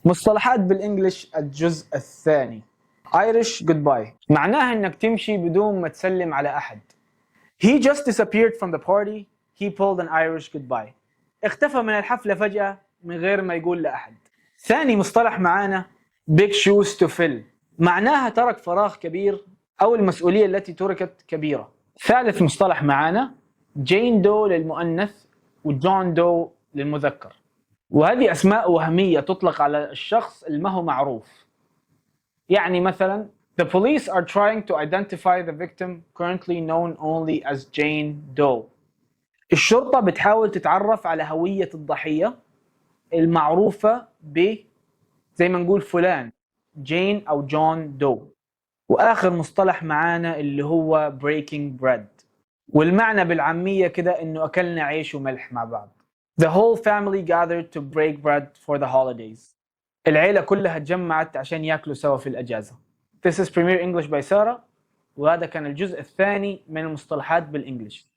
مصطلحات بالإنجليش الجزء الثاني. Irish goodbye معناها إنك تمشي بدون ما تسلم على أحد. He just disappeared from the party. He pulled an Irish goodbye. اختفى من الحفلة فجأة من غير ما يقول لأحد. ثاني مصطلح معانا big shoes to fill معناها ترك فراغ كبير أو المسؤولية التي تركت كبيرة. ثالث مصطلح معانا جين دو للمؤنث وجون دو للمذكر، وهذه أسماء وهمية تطلق على الشخص اللي ما هو معروف. يعني مثلا The police are trying to identify the victim currently known only as Jane Doe. الشرطة بتحاول تتعرف على هوية الضحية المعروفة زي ما نقول فلان جين أو جون دو. وآخر مصطلح معانا اللي هو breaking bread، والمعنى بالعامية كده إنه أكلنا عيش وملح مع بعض. The whole family gathered to break bread for the holidays. العيلة كلها اتجمعت عشان ياكلوا سوا في الأجازة. This is Premier English by سارة، وهذا كان الجزء الثاني من المصطلحات بالإنجليش.